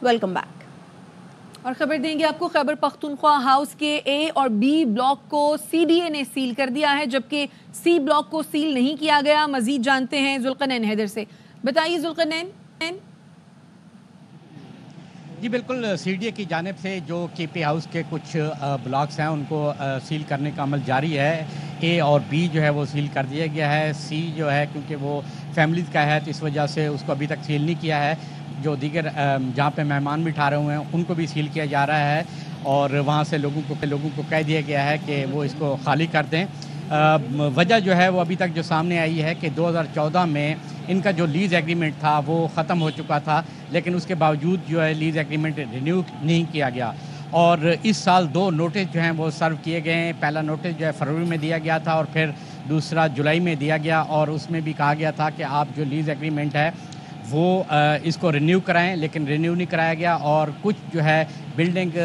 Welcome back. اور خبر دیں گے آپ کو، خیبر پختونخوا ہاؤس کے اے اور بی بلاک کو CDA نے سیل کر دیا ہے، جبکہ سی بلاک کو سیل نہیں کیا گیا. مزید جانتے ہیں ذوالقرنین حیدر سے. بتائیے ذوالقرنین. جی بالکل، CDA کی جانب سے جو KP ہاؤس کے کچھ بلاکس ہیں ان کو سیل کرنے کا عمل جاری ہے. اے اور بی جو ہے وہ سیل کر دیا گیا ہے. سی جو ہے کیونکہ وہ فیملیز کا ہے تو اس وجہ سے اس کو ابھی تک سیل نہیں کیا ہے. جو دیگر جہاں پہ مہمان بھی ٹھہرے ہوئے ہیں ان کو بھی سیل کیا جا رہا ہے، اور وہاں سے لوگوں کو کہہ دیا گیا ہے کہ وہ اس کو خالی کر دیں. وجہ جو ہے وہ ابھی تک جو سامنے آئی ہے کہ 2014 میں ان کا جو لیز ایگریمنٹ تھا وہ ختم ہو چکا تھا، لیکن اس کے باوجود جو ہے لیز ایگریمنٹ رینیو نہیں کیا گیا. اور اس سال 2 نوٹس جو ہیں وہ سرو کیے گئے ہیں. پہلا نوٹس جو ہے فروری میں دیا گیا تھا اور پھر دوسرا جولائی میں دیا گیا، اور اس میں بھی کہا گیا تھا کہ آپ جو لیز ایگریمنٹ ہے وہ اس کو رینیو کرائیں، لیکن رینیو نہیں کرایا گیا. اور کچھ جو ہے بلڈنگ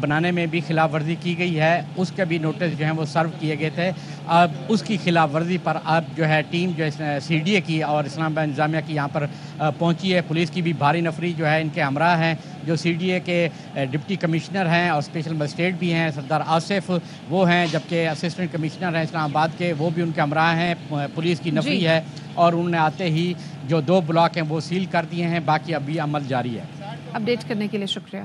بنانے میں بھی خلاف ورزی کی گئی ہے، اس کے بھی نوٹس جو ہیں وہ سرو کیے گئے تھے. اب اس کی خلاف ورزی پر اب جو ہے ٹیم جو ہے CDA کی اور اسلام آباد انتظامیہ کی یہاں پر پہنچی ہے. پولیس کی بھی بھاری نفری جو ہے ان کے ہمراہ ہیں. جو CDA کے ڈپٹی کمشنر ہیں اور اسپیشل مجسٹریٹ بھی ہیں سردار آصف، وہ ہیں، جبکہ اسسٹنٹ کمشنر ہیں اسلام آباد کے، وہ بھی ان کے ہمراہ ہیں. پولیس کی نفری ہے اور انہوں نے آتے ہی جو 2 بلاک ہیں وہ سیل کر دیے ہیں. باقی ابھی عمل جاری ہے. اپڈیٹ کرنے کے لیے شکریہ.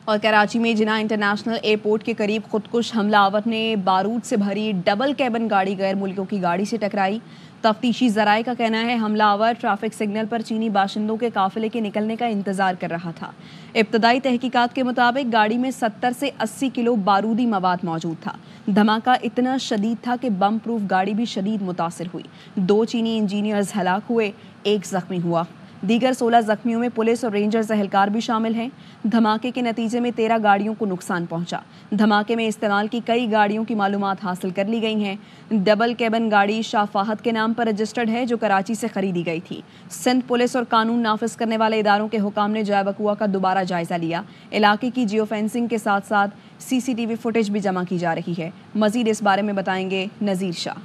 اور کراچی میں جناح انٹرنیشنل ایئرپورٹ کے قریب خودکش حملہ آور نے بارود سے بھری ڈبل کیبن گاڑی غیر ملکیوں کی گاڑی سے ٹکرائی. تفتیشی ذرائع کا کہنا ہے حملہ آور ٹریفک سگنل پر چینی باشندوں کے قافلے کے نکلنے کا انتظار کر رہا تھا. ابتدائی تحقیقات کے مطابق گاڑی میں 70 سے 80 کلو بارودی مواد موجود تھا. دھماکہ اتنا شدید تھا کہ بم پروف گاڑی بھی شدید متاثر ہوئی. 2 چینی انجینئرز ہلاک ہوئے، 1 زخمی ہوا. دیگر 16 زخمیوں میں پولیس اور رینجرز اہلکار بھی شامل ہیں. دھماکے کے نتیجے میں 13 گاڑیوں کو نقصان پہنچا. دھماکے میں استعمال کی کئی گاڑیوں کی معلومات حاصل کر لی گئی ہیں. ڈبل کیبن گاڑی شاہ فہد کے نام پر رجسٹرڈ ہے جو کراچی سے خریدی گئی تھی. سندھ پولیس اور قانون نافذ کرنے والے اداروں کے حکام نے جائے وقوع کا دوبارہ جائزہ لیا. علاقے کی جیو فینسنگ کے ساتھ ساتھ CCTV فوٹیج بھی جمع کی جا رہی ہے. مزید اس بارے میں بتائیں گے نذیر شاہ.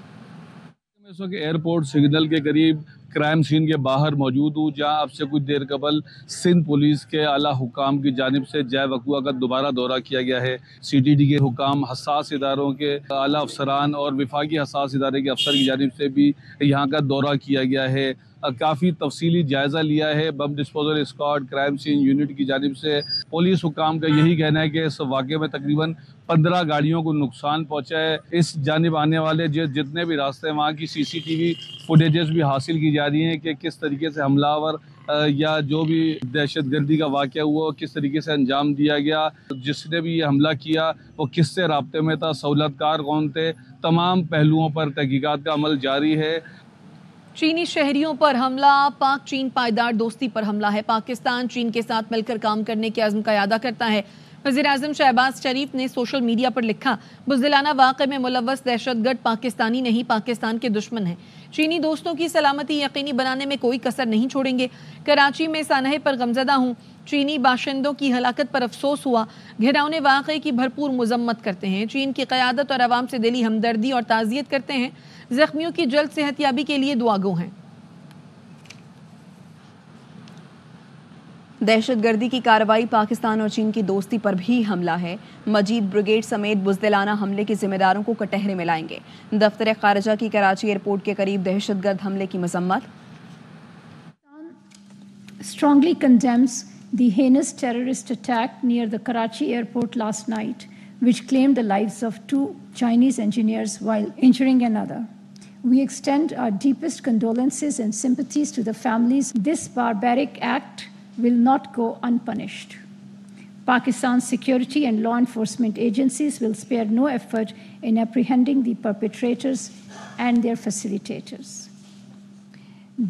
اس وقت ایئرپورٹ سگنل کے قریب کرائم سین کے باہر موجود ہوں، جہاں اب سے کچھ دیر قبل سندھ پولیس کے اعلیٰ حکام کی جانب سے جائے وقوع کا دوبارہ دورہ کیا گیا ہے. CTD کے حکام، حساس اداروں کے اعلیٰ افسران اور وفاقی حساس ادارے کے افسر کی جانب سے بھی یہاں کا دورہ کیا گیا ہے. کافی تفصیلی جائزہ لیا ہے. Bomb disposal squad, crime scene unit کی جانب سے پولیس حکام کا یہی کہنا ہے کہ اس واقعے میں تقریباً 15 گاڑیوں کو نقصان پہنچا ہے. اس جانب آنے والے جتنے بھی راستے ہیں وہاں کی CCTV فوٹیجز بھی حاصل کی جا رہی ہیں کہ کس طریقے سے حملہ آور یا جو بھی دہشت گردی کا واقعہ ہوا کس طریقے سے انجام دیا گیا. جس نے بھی یہ حملہ کیا وہ کس سے رابطے میں تھا، سہولت کار کون تھے، تمام پہلوؤں پر تحقیقات کا عمل جاری ہے. چینی شہریوں پر حملہ پاک چین پائیدار دوستی پر حملہ ہے. پاکستان چین کے ساتھ مل کر کام کرنے کے عزم کا اعادہ کرتا ہے. وزیر اعظم شہباز شریف نے سوشل میڈیا پر لکھا، بزدلانہ واقعے میں ملوث دہشت گرد پاکستانی نہیں، پاکستان کے دشمن ہیں. چینی دوستوں کی سلامتی یقینی بنانے میں کوئی کسر نہیں چھوڑیں گے. کراچی میں سانحے پر غمزدہ ہوں. چینی باشندوں کی ہلاکت پر افسوس ہوا. گھراؤنے واقعے کی بھرپور مذمت کرتے ہیں. چین کی قیادت اور عوام سے دلی ہمدردی اور تعزیت کرتے ہیں. زخمیوں کی جلد صحت یابی کے لیے دعا گو ہیں. دہشت گردی کی کارروائی پاکستان اور چین کی دوستی پر بھی حملہ ہے. مجید بریگیڈ سمیت بزدلانہ حملے کے ذمہ داروں کو کٹہرے میں لائیں گے. دفتر خارجہ کی کراچی ایئرپورٹ کے قریب دہشت گرد حملے کی مذمت. Strongly condemns the heinous terrorist attack near the Karachi airport last night, which claimed the lives of 2 Chinese engineers while injuring another. We extend our deepest condolences and sympathies to the families. This barbaric act will not go unpunished. Pakistan's security and law enforcement agencies will spare no effort in apprehending the perpetrators and their facilitators.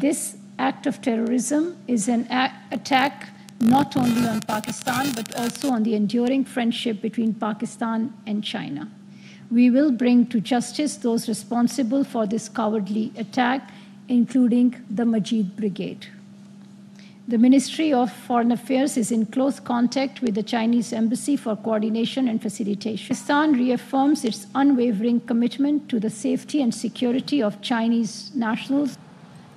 This act of terrorism is an attack not only on Pakistan but also on the enduring friendship between Pakistan and China. We will bring to justice those responsible for this cowardly attack, including the Majid Brigade. The Ministry of Foreign Affairs is in close contact with the Chinese Embassy for coordination and facilitation. Pakistan reaffirms its unwavering commitment to the safety and security of Chinese nationals.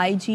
IG,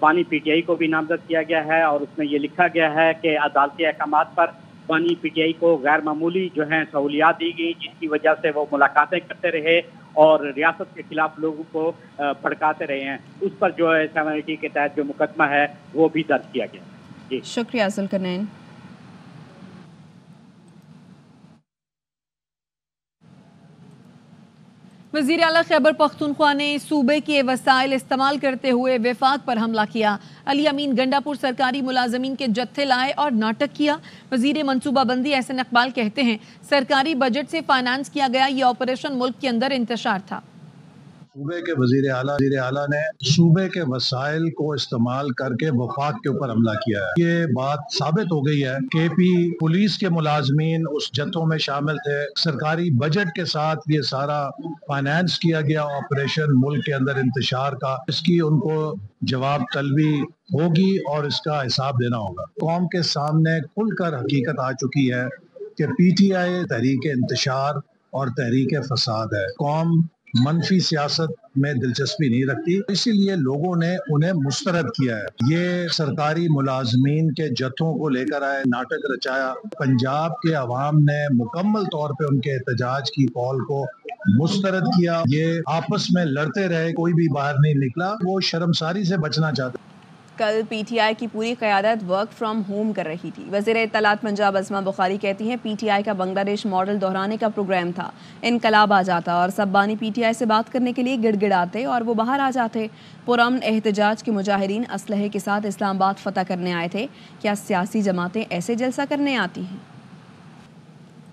بانی P T I کو بھی نامزد کیا گیا ہے اور اس میں یہ لکھا گیا ہے کہ عدالتی احکامات پر بانی پی ٹی آئی کو غیر معمولی جو ہیں سہولیات دی گئی، جس کی وجہ سے وہ ملاقاتیں کرتے رہے اور ریاست کے خلاف لوگوں کو بھڑکاتے رہے ہیں. اس پر جو ہے 780 کے تحت جو مقدمہ ہے وہ بھی درج کیا گیا. جی شکریہ ذوالقرنین. وزیر اعلیٰ خیبر پختونخوا نے صوبے کے وسائل استعمال کرتے ہوئے وفاق پر حملہ کیا. علی امین گنڈاپور سرکاری ملازمین کے جتھے لائے اور ناٹک کیا. وزیر منصوبہ بندی احسن اقبال کہتے ہیں سرکاری بجٹ سے فائنانس کیا گیا یہ آپریشن ملک کے اندر انتشار تھا. صوبے کے وزیر اعلیٰ نے صوبے کے وسائل کو استعمال کر کے وفاق کے اوپر حملہ کیا ہے. یہ بات ثابت ہو گئی ہے کہ پولیس کے ملازمین اس جتھوں میں شامل تھے. سرکاری بجٹ کے ساتھ یہ سارا فائنانس کیا گیا آپریشن ملک کے اندر انتشار کا. اس کی ان کو جواب طلبی ہوگی اور اس کا حساب دینا ہوگا. قوم کے سامنے کھل کر حقیقت آ چکی ہے کہ پی ٹی آئی تحریک انتشار اور تحریک فساد ہے. قوم منفی سیاست میں دلچسپی نہیں رکھتی، اسی لیے لوگوں نے انہیں مسترد کیا ہے. یہ سرکاری ملازمین کے جتھوں کو لے کر آئے، ناٹک رچایا. پنجاب کے عوام نے مکمل طور پہ ان کے احتجاج کی کال کو مسترد کیا. یہ آپس میں لڑتے رہے، کوئی بھی باہر نہیں نکلا. وہ شرمساری سے بچنا چاہتے. کل پی ٹی آئی کی پوری قیادت ورک فرام ہوم کر رہی تھی. وزیر اطلاعات پنجاب ازما بخاری کہتی ہیں پی ٹی آئی کا بنگلہ دیش ماڈل دہرانے کا پروگرام تھا. انقلاب آ جاتا اور سب بانی پی ٹی آئی سے بات کرنے کے لیے گڑ گڑاتے اور وہ باہر آ جاتے. پرامن احتجاج کے مجاہدین اسلحے کے ساتھ اسلام آباد فتح کرنے آئے تھے. کیا سیاسی جماعتیں ایسے جلسہ کرنے آتی ہیں؟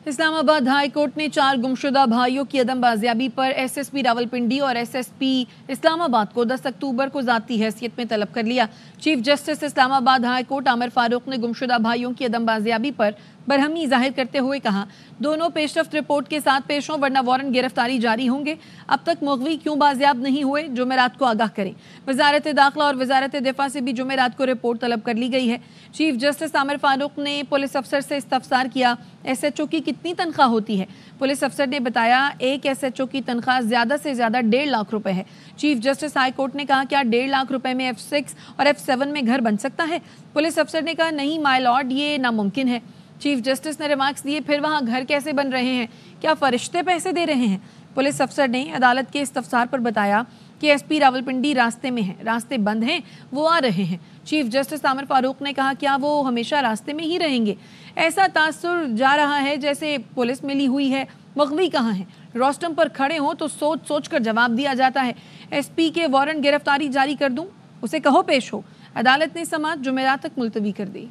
اسلام آباد ہائی کورٹ نے 4 گمشدہ بھائیوں کی عدم بازیابی پر ایس ایس پی راولپنڈی اور ایس ایس پی اسلام آباد کو 10 اکتوبر کو ذاتی حیثیت میں طلب کر لیا. چیف جسٹس اسلام آباد ہائی کورٹ عامر فاروق نے گمشدہ بھائیوں کی عدم بازیابی پر برہمی ظاہر کرتے ہوئے کہا دونوں پیش رفت رپورٹ کے ساتھ پیش ہوں ورنہ وارنٹ گرفتاری جاری ہوں گے. اب تک مغوی کیوں بازیاب نہیں ہوئے، جمعرات کو آگاہ کریں. وزارت داخلہ اور وزارت دفاع سے بھی جمعرات کو رپورٹ طلب کر لی گئی ہے. چیف جسٹس عامر فاروق نے پولیس افسر سے استفسار کیا ایس ایچ او کی کتنی تنخواہ ہوتی ہے. پولیس افسر نے بتایا ایک ایس ایچ او کی تنخواہ زیادہ سے زیادہ 1.5 لاکھ روپے ہے. چیف جسٹس ہائی کورٹ نے کہا کیا 1.5 لاکھ روپے میں F6 اور F7 میں گھر بن سکتا ہے. پولیس افسر نے کہا نہیں مائی لارڈ یہ ناممکن ہے. چیف جسٹس نے ریمارکس دیے پھر وہاں گھر کیسے بن رہے ہیں، کیا فرشتے پیسے دے رہے ہیں. پولیس افسر نے عدالت کے استفسار پر بتایا کہ ایس پی راولپنڈی راستے میں ہیں، راستے بند ہیں، وہ آ رہے ہیں. چیف جسٹس عامر فاروق نے کہا کیا وہ ہمیشہ راستے میں ہی رہیں گے. ایسا تاثر جا رہا ہے جیسے پولیس ملی ہوئی ہے. مغوی کہاں ہیں، روسٹم پر کھڑے ہوں تو سوچ سوچ کر جواب دیا جاتا ہے. ایس پی کے وارنٹ گرفتاری جاری کر دوں، اسے کہو پیش ہو. عدالت نے سماعت جمعرات تک ملتوی کر دی.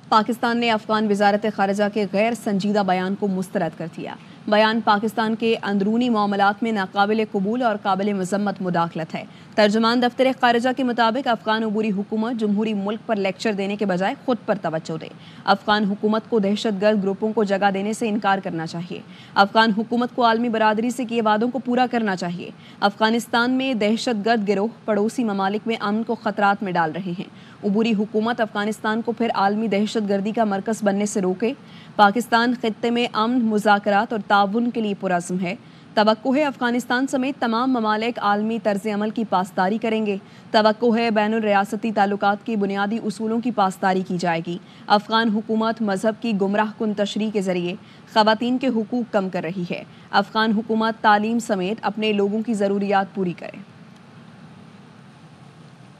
پاکستان نے افغان وزارت خارجہ کے غیر سنجیدہ بیان کو مسترد کر دیا. بیان پاکستان کے اندرونی معاملات میں ناقابل قبول اور قابل مذمت مداخلت ہے. ترجمان دفتر خارجہ کے مطابق افغان عبوری حکومت جمہوری ملک پر لیکچر دینے کے بجائے خود پر توجہ دے. افغان حکومت کو دہشت گرد گروپوں کو جگہ دینے سے انکار کرنا چاہیے. افغان حکومت کو عالمی برادری سے کیے وعدوں کو پورا کرنا چاہیے. افغانستان میں دہشت گرد گروہ پڑوسی ممالک میں امن کو خطرات میں ڈال رہے ہیں. عبوری حکومت افغانستان کو پھر عالمی دہشت گردی کا مرکز بننے سے روکے. پاکستان خطے میں امن، مذاکرات اور تعاون کے لیے پرعزم ہے. توقع ہے افغانستان سمیت تمام ممالک عالمی طرز عمل کی پاسداری کریں گے. توقع ہے بین الریاستی تعلقات کی بنیادی اصولوں کی پاسداری کی جائے گی. افغان حکومت مذہب کی گمراہ کن تشریح کے ذریعے خواتین کے حقوق کم کر رہی ہے. افغان حکومت تعلیم سمیت اپنے لوگوں کی ضروریات پوری کرے.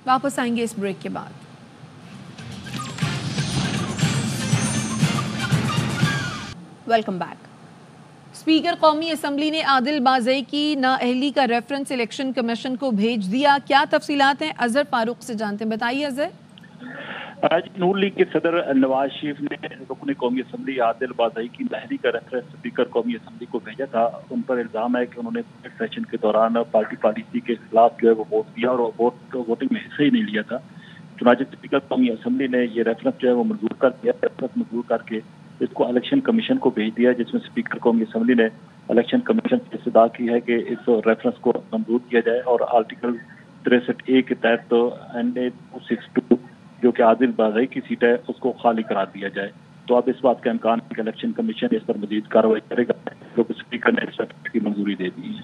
واپس آئیں گے اس بریک کے بعد. Welcome back. اسپیکر قومی اسمبلی نے عادل بازئی کی نااہلی کا ریفرنس الیکشن کمیشن کو بھیج دیا. کیا تفصیلات ہیں اظہر فاروق سے جانتے ہیں، بتائیے اظہر. آج نور لیگ کے صدر نواز شریف نے رکن قومی اسمبلی عادل بازئی کی نااہلی کا ریفرنس اسپیکر قومی اسمبلی کو بھیجا تھا. ان پر الزام ہے کہ انہوں نے سیشن کے دوران پارٹی پالیسی کے خلاف جو ہے وہ ووٹ دیا اور ووٹنگ میں حصہ ہی نہیں لیا تھا. چنانچہ اسپیکر قومی اسمبلی نے یہ ریفرنس جو ہے وہ منظور کر دیا. ریفرنس منظور کر کے اس کو الیکشن کمیشن کو بھیج دیا، جس میں اسپیکر قومی اسمبلی نے الیکشن کمیشن سے استدعا کی ہے کہ اس ریفرنس کو منظور کیا جائے اور آرٹیکل 63A کے تحت NA 262 جو کہ عادل بازئی کی سیٹ ہے اس کو خالی قرار دیا جائے. تو اب اس بات کا امکان ہے کہ الیکشن کمیشن اس پر مزید کارروائی کرے گا، جو کہ اسپیکر نے اس ریفرنس کی منظوری دے دی ہے.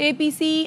APC